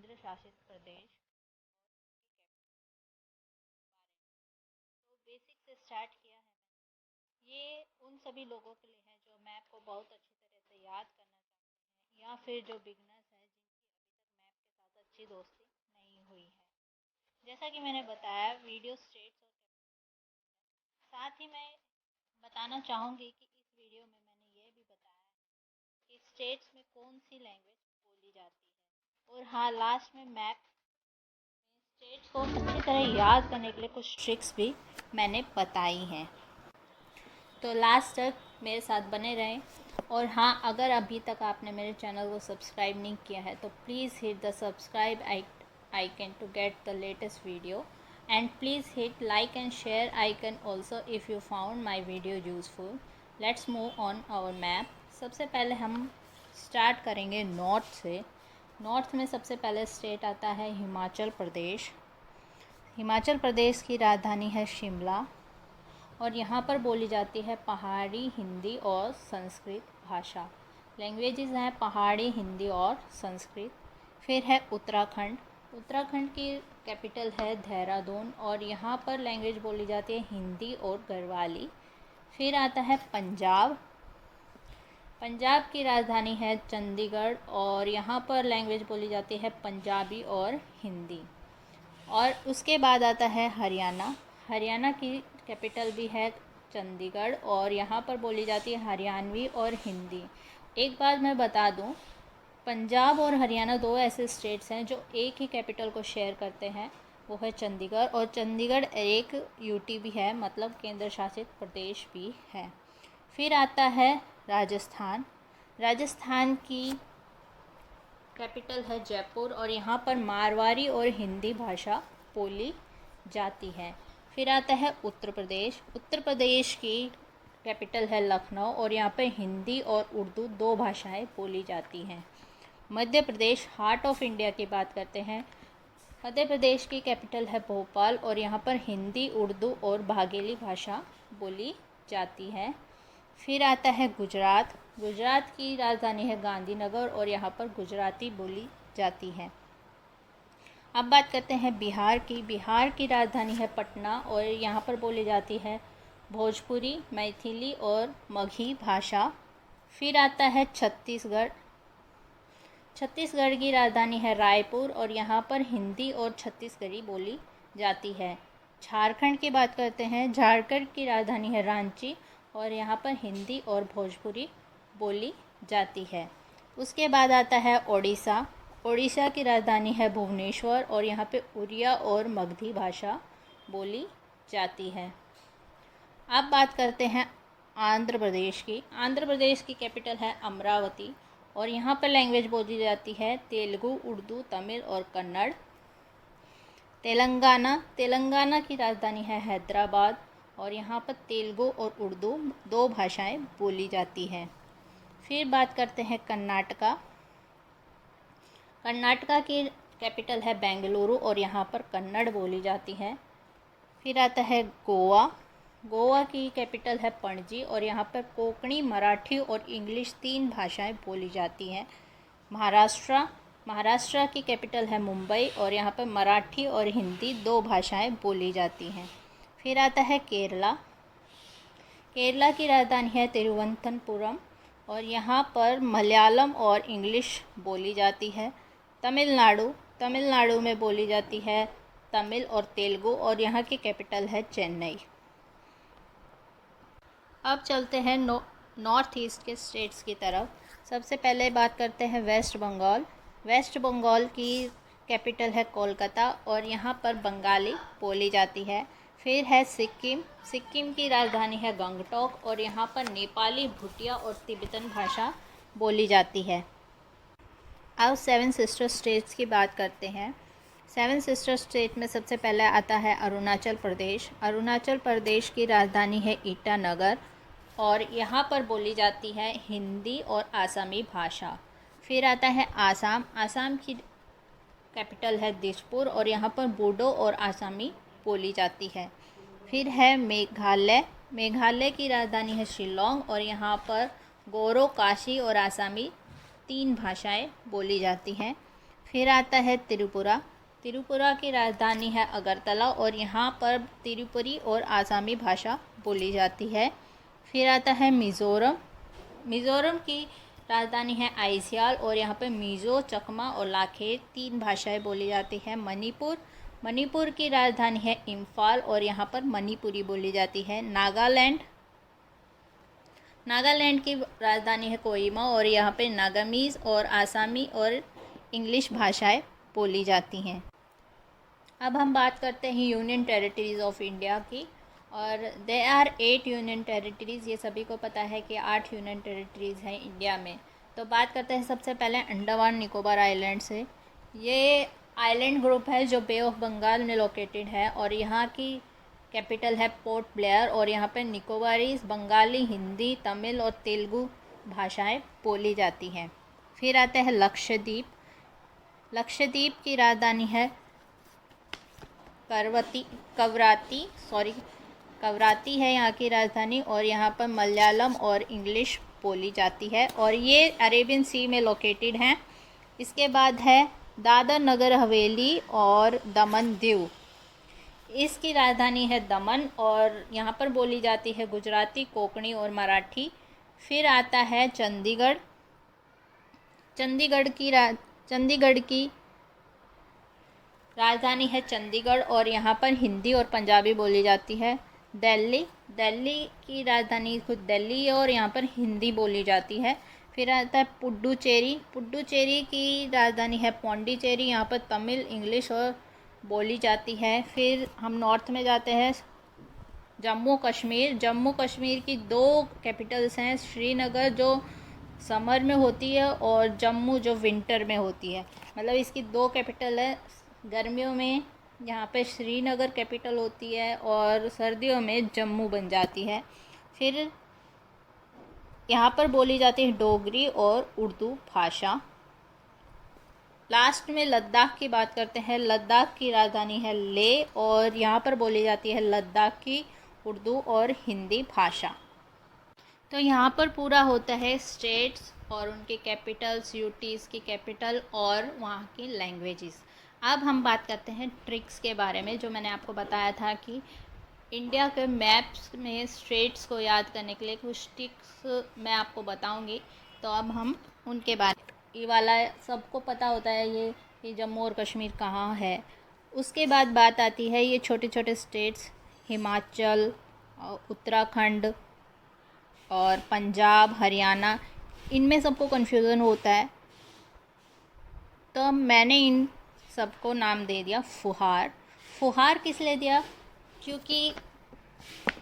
केंद्र शासित प्रदेश तो बेसिक से स्टार्ट किया है मैंने। ये उन सभी लोगों के लिए है जो मैप को बहुत अच्छी तरह से याद करना चाहते हैं या फिर जो बिगनर्स हैं जिनकी अभी तक मैप के साथ अच्छी दोस्ती नहीं हुई है। जैसा कि मैंने बताया वीडियो स्टेट्स और साथ ही मैं बताना चाहूँगी कि इस वीडियो में मैंने ये भी बताया कि स्टेट्स में कौन सी लैंग्वेज बोली जाती है और हाँ लास्ट में मैप स्टेट्स को अच्छी तरह याद करने के लिए कुछ ट्रिक्स भी मैंने बताई हैं। तो लास्ट तक मेरे साथ बने रहें और हाँ अगर अभी तक आपने मेरे चैनल को सब्सक्राइब नहीं किया है तो please hit the subscribe icon to get the latest video and please hit like and share icon also if you found my video useful. Let's move on our map. सबसे पहले हम start करेंगे north से। North में सबसे पहले state आता है हिमाचल प्रदेश। हिमाचल प्रदेश की राजधानी है शिमला और यहाँ पर बोली जाती है पहाड़ी हिंदी और संस्कृत भाषा। लैंग्वेजेस हैं पहाड़ी हिंदी और संस्कृत। फिर है उत्तराखंड। उत्तराखंड की कैपिटल है देहरादून और यहाँ पर लैंग्वेज बोली जाती है हिंदी और गढ़वाली। फिर आता है पंजाब। पंजाब की राजधानी है चंडीगढ़ और यहाँ पर लैंग्वेज बोली जाती है पंजाबी और हिंदी। और उसके बाद आता है हरियाणा। हरियाणा की कैपिटल भी है चंडीगढ़ और यहाँ पर बोली जाती है हरियाणवी और हिंदी। एक बात मैं बता दूँ, पंजाब और हरियाणा दो ऐसे स्टेट्स हैं जो एक ही कैपिटल को शेयर करते हैं, वो है चंडीगढ़। और चंडीगढ़ एक यूटी भी है, मतलब केंद्र शासित प्रदेश भी है। फिर आता है राजस्थान। राजस्थान की कैपिटल है जयपुर और यहाँ पर मारवाड़ी और हिंदी भाषा बोली जाती है। फिर आता है उत्तर प्रदेश। उत्तर प्रदेश की कैपिटल है लखनऊ और यहाँ पर हिंदी और उर्दू दो भाषाएं बोली जाती हैं। Madhya Pradesh, heart of India की बात करते हैं। मध्य प्रदेश की कैपिटल है भोपाल और यहाँ पर हिंदी, उर्दू और बाघेली भाषा बोली जाती है। फिर आता है गुजरात। गुजरात की राजधानी है गांधीनगर और यहाँ पर गुजराती बोली जाती है। अब बात करते हैं बिहार की। बिहार की राजधानी है पटना और यहाँ पर बोली जाती है भोजपुरी, मैथिली और मगही भाषा। फिर आता है छत्तीसगढ़। छत्तीसगढ़ की राजधानी है रायपुर और यहाँ पर हिंदी और छत्तीसगढ़ी बोली जाती है। झारखंड की बात करते हैं। झारखंड की राजधानी है रांची और यहाँ पर हिंदी और भोजपुरी बोली जाती है। उसके बाद आता है ओडिशा। ओडिशा की राजधानी है भुवनेश्वर और यहाँ पे उड़िया और मगधी भाषा बोली जाती है। अब बात करते हैं आंध्र प्रदेश की। आंध्र प्रदेश की कैपिटल है अमरावती और यहाँ पर लैंग्वेज बोली जाती है तेलुगु, उर्दू, तमिल और कन्नड़। तेलंगाना। तेलंगाना की राजधानी है हैदराबाद और यहाँ पर तेलुगु और उर्दू दो भाषाएं बोली जाती हैं। फिर बात करते हैं कर्नाटका। कर्नाटका की कैपिटल है बेंगलुरु और यहाँ पर कन्नड़ बोली जाती है। फिर आता है गोवा। गोवा की कैपिटल है पणजी और यहाँ पर कोंकणी, मराठी और इंग्लिश तीन भाषाएं बोली जाती हैं। महाराष्ट्र। महाराष्ट्र की कैपिटल है मुंबई और यहाँ पर मराठी और हिंदी दो भाषाएं बोली जाती हैं। फिर आता है केरला। केरला की राजधानी है तिरुवनंतपुरम और यहाँ पर मलयालम और इंग्लिश बोली जाती है। तमिलनाडु। तमिलनाडु में बोली जाती है तमिल और तेलुगु और यहाँ की कैपिटल है चेन्नई। अब चलते हैं नॉर्थ ईस्ट के स्टेट्स की तरफ। सबसे पहले बात करते हैं वेस्ट बंगाल। वेस्ट बंगाल की कैपिटल है कोलकाता और यहाँ पर बंगाली बोली जाती है। फिर है सिक्किम। सिक्किम की राजधानी है गंगटोक और यहाँ पर नेपाली, भूटिया और तिब्बतन भाषा बोली जाती है। अब सेवन सिस्टर स्टेट्स की बात करते हैं। सेवन सिस्टर स्टेट में सबसे पहले आता है अरुणाचल प्रदेश। अरुणाचल प्रदेश की राजधानी है ईटानगर और यहाँ पर बोली जाती है हिंदी और आसामी भाषा। फिर आता है आसाम। आसाम की कैपिटल है दिसपुर और यहाँ पर बोडो और आसामी बोली जाती है। फिर है मेघालय। मेघालय की राजधानी है शिलोंग और यहाँ पर गोरो, काशी और आसामी तीन भाषाएं बोली जाती हैं। फिर आता है त्रिपुरा। त्रिपुरा की राजधानी है अगरतला और यहाँ पर त्रिपुरी और आसामी भाषा बोली जाती है। फिर आता है मिज़ोरम। मिज़ोरम की राजधानी है आइसयाल और यहाँ पे मिज़ो, चकमा और लाखेर 3 भाषाएं बोली जाती हैं। मणिपुर। मणिपुर की राजधानी है इम्फाल और यहाँ पर मणिपुरी बोली जाती है। नागालैंड। नागालैंड की राजधानी है कोहिमा और यहाँ पे नागामीज़ और आसामी और इंग्लिश भाषाएं बोली जाती हैं। अब हम बात करते हैं यूनियन टेरिटरीज़ ऑफ इंडिया की, और दे आर 8 यूनियन टेरिटरीज़। ये सभी को पता है कि 8 यूनियन टेरिटरीज़ हैं इंडिया में। तो बात करते हैं सबसे पहले अंडमान निकोबार आइलैंड से। ये आइलैंड ग्रुप है जो बे ऑफ बंगाल में लोकेटेड है और यहाँ की कैपिटल है पोर्ट ब्लेयर और यहाँ पे निकोबारीज, बंगाली, हिंदी, तमिल और तेलुगु भाषाएं बोली जाती हैं। फिर आते हैं लक्षद्वीप। लक्षद्वीप की राजधानी है कवराती है यहाँ की राजधानी और यहाँ पर मलयालम और इंग्लिश बोली जाती है और ये अरेबियन सी में लोकेटेड हैं। इसके बाद है दादर नगर हवेली और दमन दीव। इसकी राजधानी है दमन और यहाँ पर बोली जाती है गुजराती, कोंकणी और मराठी। फिर आता है चंडीगढ़। चंडीगढ़ की राजधानी है चंडीगढ़ और यहाँ पर हिंदी और पंजाबी बोली जाती है। दिल्ली की राजधानी खुद दिल्ली है और यहाँ पर हिंदी बोली जाती है। फिर आता है पुडुचेरी की राजधानी है पौंडीचेरी, यहाँ पर तमिल, इंग्लिश और बोली जाती है। फिर हम नॉर्थ में जाते हैं जम्मू कश्मीर की 2 कैपिटल्स हैं, श्रीनगर जो समर में होती है और जम्मू जो विंटर में होती है। मतलब इसकी 2 कैपिटल है। गर्मियों में यहाँ पे श्रीनगर कैपिटल होती है और सर्दियों में जम्मू बन जाती है। फिर यहाँ पर बोली जाती है डोगरी और उर्दू भाषा। लास्ट में लद्दाख की बात करते हैं। लद्दाख की राजधानी है लेह और यहाँ पर बोली जाती है लद्दाख की उर्दू और हिंदी भाषा। तो यहाँ पर पूरा होता है स्टेट्स और उनके कैपिटल्स, यूटीज़ की कैपिटल और वहाँ की लैंग्वेजेस। अब हम बात करते हैं ट्रिक्स के बारे में, जो मैंने आपको बताया था कि इंडिया के मैप्स में स्टेट्स को याद करने के लिए कुछ ट्रिक्स मैं आपको बताऊंगी। तो अब हम उनके बारे में, ये वाला सबको पता होता है ये कि जम्मू और कश्मीर कहाँ है। उसके बाद बात आती है ये छोटे छोटे स्टेट्स, हिमाचल, उत्तराखंड और पंजाब, हरियाणा, इनमें सबको कन्फ्यूज़न होता है। तो मैंने इन सबको नाम दे दिया फुहार। फुहार किस लिए दिया? क्योंकि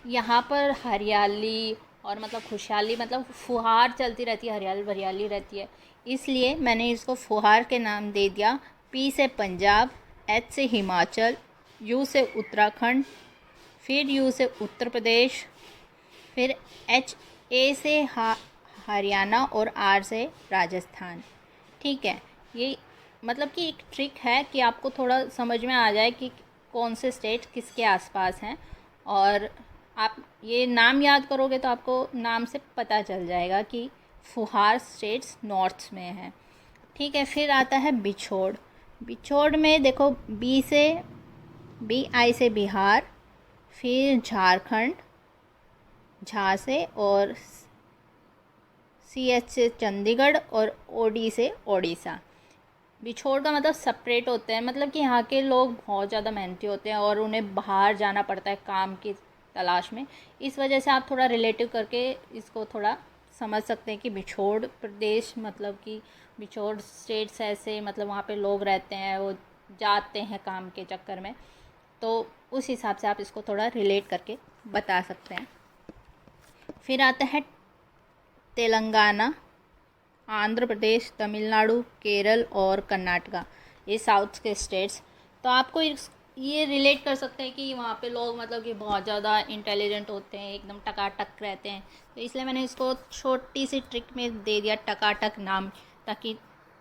यहाँ पर हरियाली और मतलब खुशहाली, मतलब फुहार चलती रहती है, हरियाली भरियाली रहती है, इसलिए मैंने इसको फुहार के नाम दे दिया। पी से पंजाब, एच से हिमाचल, यू से उत्तराखंड, फिर यू से उत्तर प्रदेश, फिर ए से हरियाणा और आर से राजस्थान। ठीक है, ये मतलब कि एक ट्रिक है कि आपको थोड़ा समझ में आ जाए कि कौन से स्टेट किसके आसपास हैं, और आप ये नाम याद करोगे तो आपको नाम से पता चल जाएगा कि फुहार स्टेट्स नॉर्थ में है। ठीक है, फिर आता है बिछोड़। बिछोड़ में देखो बी आई से बिहार, फिर झारखंड, झा से, और सी एच से चंडीगढ़ और ओ डी से ओडिशा। बिछोड़ का मतलब सेपरेट होते हैं, मतलब कि यहाँ के लोग बहुत ज़्यादा मेहनती होते हैं और उन्हें बाहर जाना पड़ता है काम की तलाश में। इस वजह से आप थोड़ा रिलेटिव करके इसको थोड़ा समझ सकते हैं कि बिछोड़ प्रदेश मतलब कि बिछोड़ स्टेट्स ऐसे, मतलब वहाँ पे लोग रहते हैं, वो जाते हैं काम के चक्कर में, तो उस हिसाब से आप इसको थोड़ा रिलेट करके बता सकते हैं। फिर आता है तेलंगाना, आंध्र प्रदेश, तमिलनाडु, केरल और कर्नाटका, ये साउथ के स्टेट्स। तो आपको ये रिलेट कर सकते हैं कि वहाँ पे लोग मतलब कि बहुत ज़्यादा इंटेलिजेंट होते हैं, एकदम टकाटक रहते हैं, तो इसलिए मैंने इसको छोटी सी ट्रिक में दे दिया टकाटक नाम, ताकि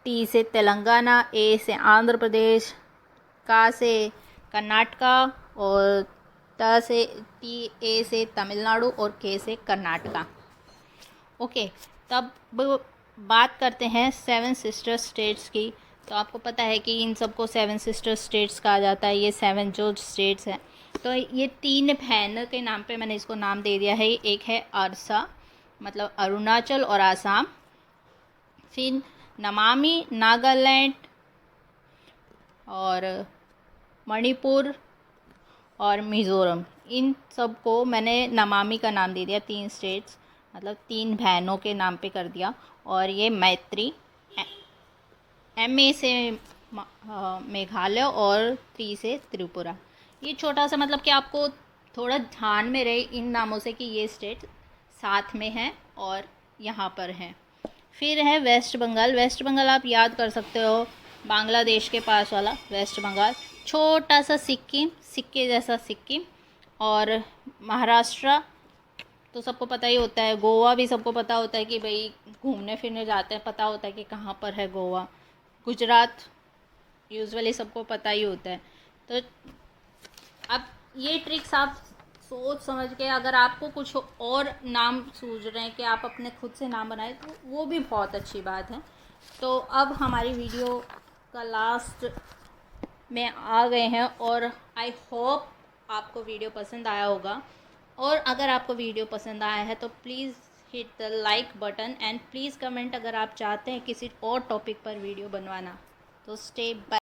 टी से तेलंगाना, ए से आंध्र प्रदेश, का से कर्नाटका और ए से तमिलनाडु और के से कर्नाटका। ओके, तब बात करते हैं 7 सिस्टर स्टेट्स की। तो आपको पता है कि इन सबको 7 सिस्टर स्टेट्स कहा जाता है, ये 7 जो स्टेट्स हैं। तो ये 3 बहनों के नाम पे मैंने इसको नाम दे दिया है। एक है अरसा, मतलब अरुणाचल और आसाम, फिर नमामि नागालैंड और मणिपुर और मिज़ोरम। इन सब को मैंने नमामि का नाम दे दिया, 3 स्टेट्स मतलब 3 बहनों के नाम पे कर दिया। और ये मैत्री, MA से मेघालय और त्रि से त्रिपुरा। ये छोटा सा मतलब कि आपको थोड़ा ध्यान में रहे इन नामों से कि ये स्टेट साथ में हैं और यहाँ पर हैं। फिर है वेस्ट बंगाल। वेस्ट बंगाल आप याद कर सकते हो, बांग्लादेश के पास वाला वेस्ट बंगाल। छोटा सा सिक्किम, सिक्के जैसा सिक्किम। और महाराष्ट्र तो सबको पता ही होता है। गोवा भी सबको पता होता है कि भाई घूमने फिरने जाते हैं, पता होता है कि कहाँ पर है गोवा। गुजरात यूजुअली सबको पता ही होता है। तो अब ये ट्रिक्स आप सोच समझ के, अगर आपको कुछ और नाम सूझ रहे हैं कि आप अपने खुद से नाम बनाए, तो वो भी बहुत अच्छी बात है। तो अब हमारी वीडियो का लास्ट में आ गए हैं और आई होप आपको वीडियो पसंद आया होगा। और अगर आपको वीडियो पसंद आया है तो please hit the like button and please comment अगर आप चाहते हैं किसी और टॉपिक पर वीडियो बनवाना। तो स्टे बाय।